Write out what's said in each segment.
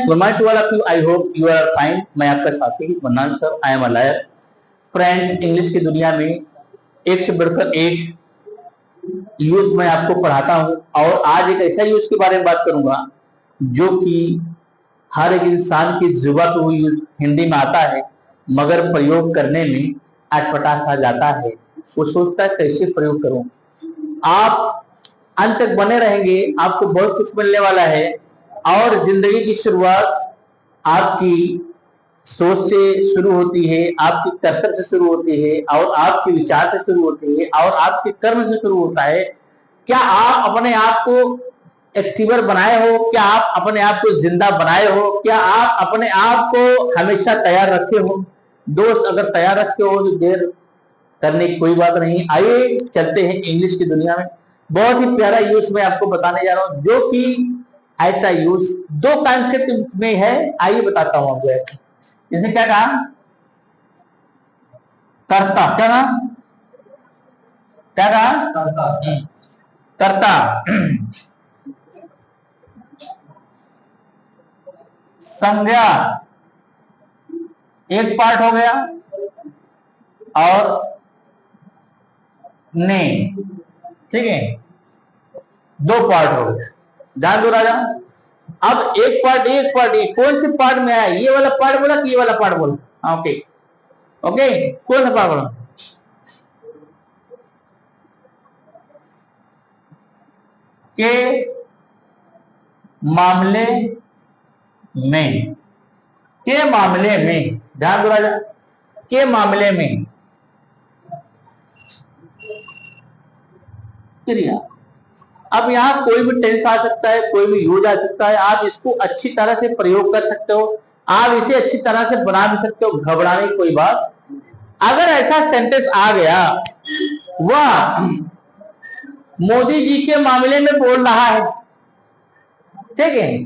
Friends, good morning to all of you. I hope you are fine. मैं आपका साथी Mannan sir, I am a liar. Friends, English की दुनिया में एक से बढ़कर एक यूज मैं आपको पढ़ाता हूं और आज एक ऐसा यूज के बारे में बात करूंगा जो कि हर एक इंसान की जुबान पे वो यूज हिंदी में आता है, मगर प्रयोग करने में अटपटा सा जाता है। वो सोचता है कैसे प्रयोग करूं। आप अंत तक बने रहेंगे, आपको बहुत कुछ मिलने वाला है। और जिंदगी की शुरुआत आपकी सोच से शुरू होती है, आपकी कर्तव्य से शुरू होती है, और आपके विचार से शुरू होती है, और आपके कर्म से शुरू होता है। क्या आप अपने आप को एक्टिवर बनाए हो? क्या आप अपने आप को जिंदा बनाए हो? क्या आप अपने आप को हमेशा तैयार रखे हो? दोस्त, अगर तैयार रखे हो तो देर करने की कोई बात नहीं। आइए चलते हैं इंग्लिश की दुनिया में। बहुत ही प्यारा यूज मैं आपको बताने जा रहा हूं, जो कि ऐसा यूज दो कॉन्सेप्ट में है। आइए बताता हूं आपको। जैसे क्या कहा, कर्ता। क्या कहा? क्या कहा? कर्ता। संज्ञा एक पार्ट हो गया और ने, ठीक है, दो पार्ट हो गए। ध्यान दो राजा। अब एक पार्ट कौन से पार्ट में आया? ये वाला पार्ट बोला कि ये वाला पार्ट बोला? ओके ओके, कौन सा पार्ट बोला? के मामले में। के मामले में, ध्यान दो राजा, के मामले में क्रिया। अब यहाँ कोई भी टेंस आ सकता है, कोई भी यूज आ सकता है। आप इसको अच्छी तरह से प्रयोग कर सकते हो, आप इसे अच्छी तरह से बना भी सकते हो। घबराने की कोई बात। अगर ऐसा सेंटेंस आ गया, वह मोदी जी के मामले में बोल रहा है, ठीक है,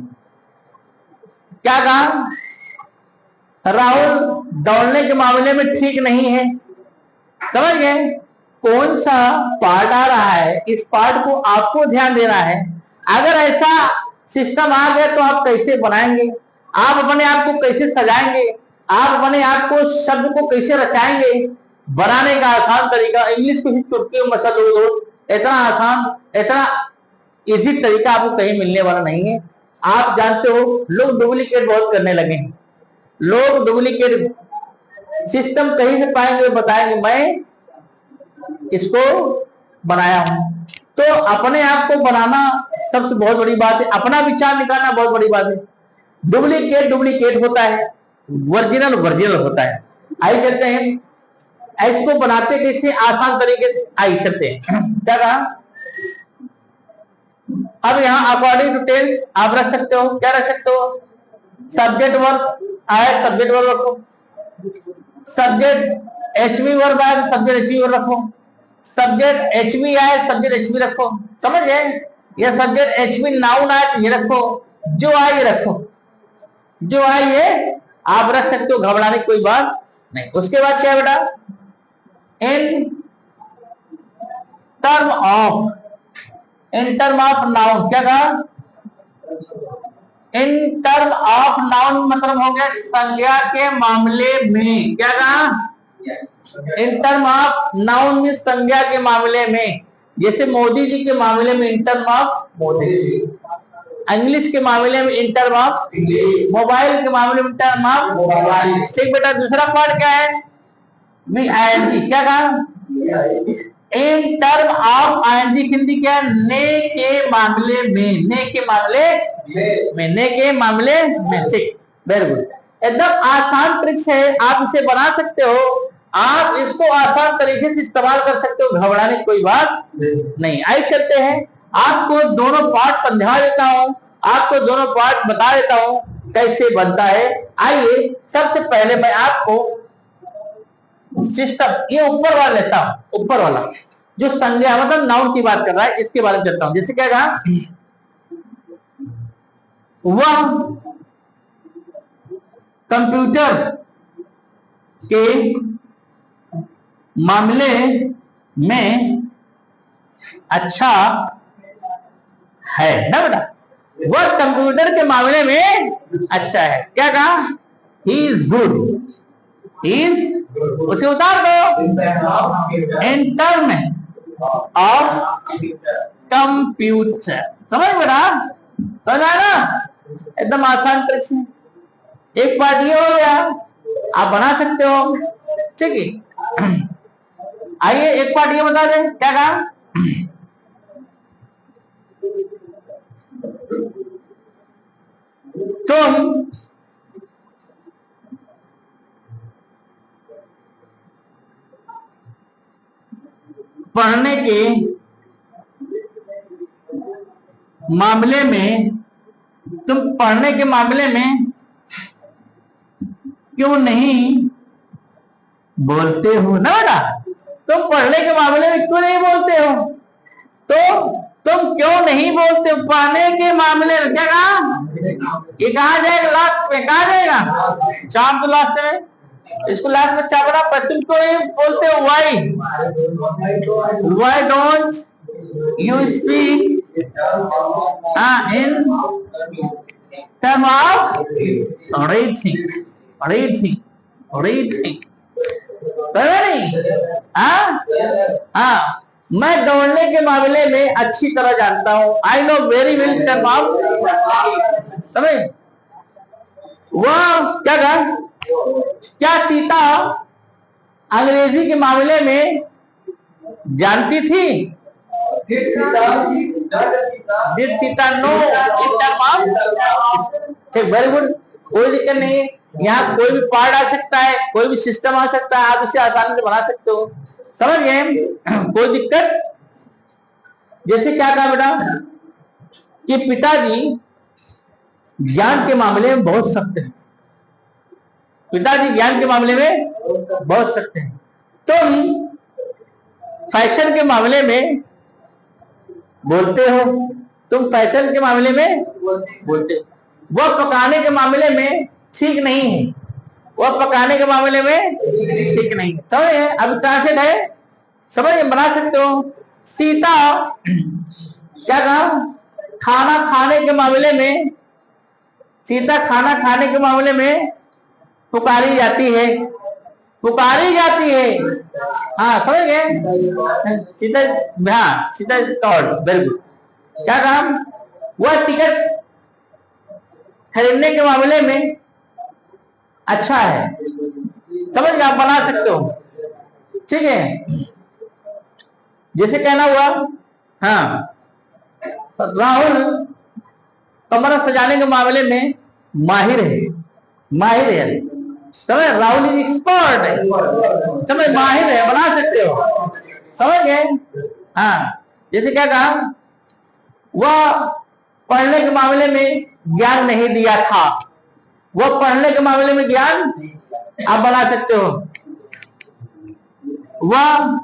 क्या कहा? राहुल दौड़ने के मामले में ठीक नहीं है। समझ गए? कौन सा पार्ट आ रहा है, इस पार्ट को आपको ध्यान देना है। अगर ऐसा सिस्टम आ गया तो आप कैसे बनाएंगे, आप अपने आप को कैसे सजाएंगे, आप अपने आप को शब्द को कैसे रचाएंगे। बनाने का आसान तरीका, इंग्लिश को ही चुटकी में मसल दो। इतना आसान, इतना इजी तरीका आपको कहीं मिलने वाला नहीं है। आप जानते हो, लोग डुप्लीकेट बहुत करने लगे हैं। लोग डुप्लीकेट सिस्टम कहीं से पाएंगे, बताएंगे। मैं इसको बनाया हूं। तो अपने आप को बनाना सबसे बहुत बड़ी बात है, अपना विचार निकालना बहुत बड़ी बात है। डुप्लीकेट डुप्लीकेट होता है, ओरिजिनल ओरिजिनल होता है। आइए चलते हैं, इसको बनाते कैसे आसान तरीके से। आइए चलते हैं। क्या कहा? अब यहाँ अकॉर्डिंग टू टेंस आप रख सकते हो। क्या रख सकते हो? सब्जेक्ट वर्ब आए, सब्जेक्ट वर्ब रखो। सब्जेक्ट एचवी वर्ब आए, सब्जेक्ट एचवी वर्ब रखो। सब्जेक्ट एचवी आए, सब्जेक्ट एचवी रखो। समझ गए? ये सब्जेक्ट एचवी नाउन आए तो ये रखो, जो आए ये रखो, जो आए ये आप रख सकते हो। घबराने की कोई बात नहीं। उसके बाद क्या है बेटा? इन term of, in term of noun. क्या कहा? इन टर्म ऑफ नाउन मतलब हो गया संज्ञा के मामले में। क्या कहा? इन टर्म ऑफ नाउन में संज्ञा के मामले में। जैसे मोदी जी के मामले में in term of Modi ji, English के मामले में in term of English, mobile के मामले में इन टर्म ऑफ मोबाइल। ठीक बेटा, दूसरा पार्ट क्या है? आईएनजी। क्या कहा? In term of ING Hindi क्या है? ने के मामले में, ने के मामले में, ने के मामले में। ठीक, वेरी गुड। एकदम आसान ट्रिक्स है, आप इसे बना सकते हो। आप इसको आसान तरीके से इस्तेमाल कर सकते हो। घबराने की कोई बात नहीं। आइए चलते हैं, आपको दोनों पार्ट समझा देता हूं, आपको दोनों पार्ट बता देता हूं कैसे बनता है। आइए सबसे पहले मैं आपको सिस्टम, ये ऊपर वाला लेता हूं, ऊपर वाला जो संज्ञा मतलब नाउन की बात कर रहा है, इसके बारे में चलता हूं। जैसे क्या कहा? वह कंप्यूटर के मामले में अच्छा है ना बेटा? वह कंप्यूटर के मामले में अच्छा है। क्या कहा? He is good, he is, उसे उतार दो, इन टर्म ऑफ कंप्यूटर। समझ बेटा, समझ आया ना? एकदम आसान ट्रिक्स है। एक पार्ट ये हो गया, आप बना सकते हो, ठीक है। आइए एक पार्ट ये बता दें, क्या कहा? तुम पढ़ने के मामले में, तुम पढ़ने के मामले में क्यों नहीं बोलते हो ना बेटा? तुम पढ़ने के मामले में क्यों नहीं बोलते हो? तो तुम क्यों नहीं बोलते हो पढ़ने के मामले में? क्या कहा? ये कहा जाएगा लास्ट में, कहा जाएगा शाम को लास्ट में, इसको लास्ट में चापड़ा पर। तुम क्यों नहीं बोलते हो? Why don't you speak in term of reading, reading, reading, नहीं? हाँ, मैं दौड़ने के मामले में अच्छी तरह जानता हूं, I know very well term of, समझ? वह क्या कर, क्या सीता अंग्रेजी के मामले में जानती थी? Did Sita no in term of? ठीक, वेरी गुड, कोई दिक्कत नहीं है। यहाँ कोई भी पार्ट आ सकता है, कोई भी सिस्टम आ सकता है, आप इसे आसानी से बना सकते हो। समझ गए? कोई दिक्कत? जैसे क्या कहा बेटा कि पिताजी ज्ञान के मामले में बहुत सख्त हैं, पिताजी ज्ञान के मामले में बहुत सख्त हैं। तुम फैशन के मामले में बोलते हो, तुम फैशन के मामले में बोलते हो। वह पकाने के मामले में ठीक नहीं है, वह पकाने के मामले में ठीक नहीं है। समझे? अब ट्रांसलेट है, समझ बना सकते हो। सीता क्या कहा? खाना खाने के मामले में, सीता खाना खाने के मामले में पुकारी जाती है, पुकारी जाती है। हाँ समझ गए? सीता, हाँ सीता टॉड, वेरी गुड। क्या काम? वह टिकट खरीदने के मामले में अच्छा है। समझ गए? आप बना सकते हो, ठीक है। जैसे कहना हुआ, हाँ राहुल कमरा सजाने के मामले में माहिर है, माहिर है, समझ? राहुल इज एक्सपर्ट है, समझ? माहिर है, बना सकते हो, समझ गए? हाँ, जैसे क्या कहा? वह पढ़ने के मामले में ज्ञान नहीं दिया था, वह पढ़ने के मामले में ज्ञान, आप बना सकते हो। वह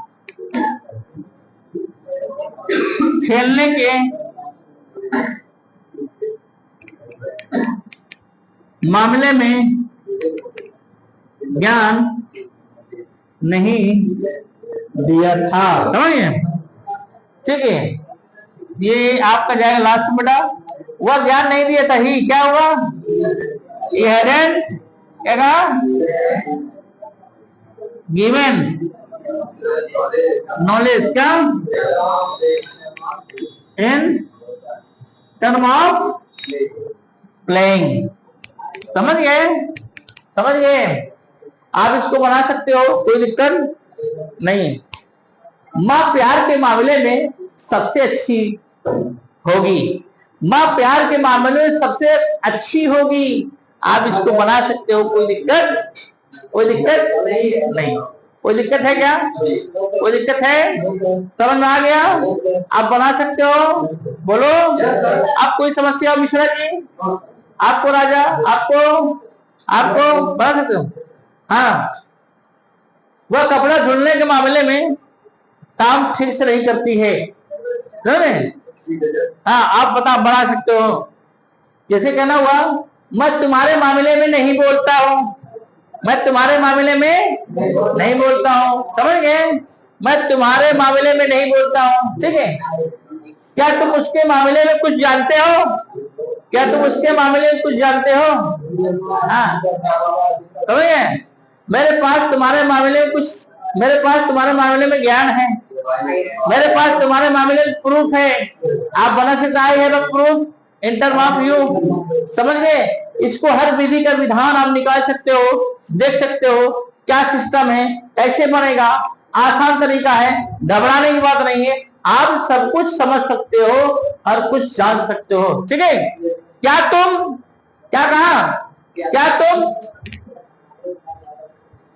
खेलने के मामले में ज्ञान नहीं दिया था, समझिए? ठीक है, ये आपका जाएगा लास्ट बेटा। वह ज्ञान नहीं दिया था, ही क्या हुआ? He hadn't क्या कहा? गिवन नॉलेज का इन टर्म ऑफ प्लेइंग। समझ गए? समझ गए? आप इसको बना सकते हो, कोई दिक्कत नहीं। माँ प्यार के मामले में सबसे अच्छी होगी, माँ प्यार के मामले में सबसे अच्छी होगी, आप इसको बना सकते हो, कोई दिक्कत, कोई दिक्कत नहीं। कोई दिक्कत है क्या? कोई दिक्कत है? समझ में आ गया? आप बना सकते हो, बोलो। आप कोई समस्या मिश्रा जी, आपको राजा, आपको बना सकते हो। हाँ, वह कपड़ा धुलने के मामले में काम ठीक से नहीं करती है, हाँ आप बना सकते हो। जैसे कहना हुआ, मैं तुम्हारे मामले में नहीं बोलता हूं, मैं तुम्हारे मामले में नहीं बोलता हूं, समझ गए? मैं तुम्हारे मामले में नहीं बोलता हूं, ठीक है। क्या तुम उसके मामले में कुछ जानते हो? क्या तुम उसके मामले में कुछ जानते हो? हाँ, समझे? मेरे पास तुम्हारे मामले में ज्ञान है, मेरे पास तुम्हारे मामले में प्रूफ है। आप बना सकते I have a proof in term of you. समझ गए? इसको हर विधि का विधान आप निकाल सकते हो, देख सकते हो क्या सिस्टम है, कैसे बनेगा, आसान तरीका है, घबराने की बात नहीं है। आप सब कुछ समझ सकते हो, हर कुछ जान सकते हो। ठीक है? क्या तुम, क्या कहा, क्या तुम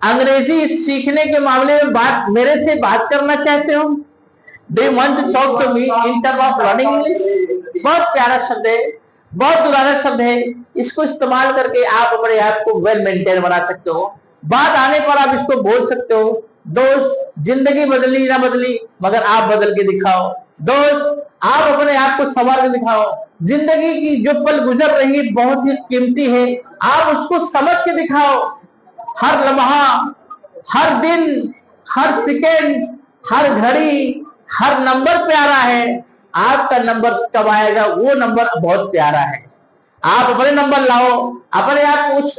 अंग्रेजी सीखने के मामले में मेरे से बात करना चाहते हो? Do you want to talk to me in term of learning English? बहुत प्यारा शब्द है, बहुत दुराना शब्द है। इसको इस्तेमाल करके आप अपने आप को वेल मेंटेन बना सकते हो। बात आने पर आप इसको बोल सकते हो, दोस्त जिंदगी बदली ना बदली मगर आप बदल के दिखाओ। दोस्त आप अपने आप को संवार के दिखाओ। जिंदगी की जो पल गुजर रही है बहुत ही कीमती है, आप उसको समझ के दिखाओ। हर लम्हा, हर दिन, हर सेकेंड, हर घड़ी, हर नंबर प्यारा है। आपका नंबर कब आएगा वो नंबर बहुत प्यारा है। आप अपने नंबर लाओ, अपने आप को उस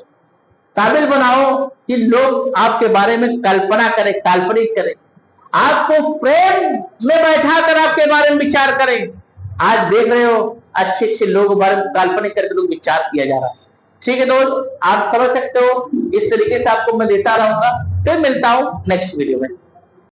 काबिल बनाओ कि लोग आपके बारे में कल्पना करें, काल्पनिक करें, आपको फ्रेम में बैठा कर आपके बारे में विचार करें। आज देख रहे हो अच्छे अच्छे लोगों के बारे में काल्पनिक करके लोग विचार किया जा रहा है। ठीक है दोस्त, आप समझ सकते हो। इस तरीके से आपको मैं देता रहूंगा। फिर मिलता हूं नेक्स्ट वीडियो में।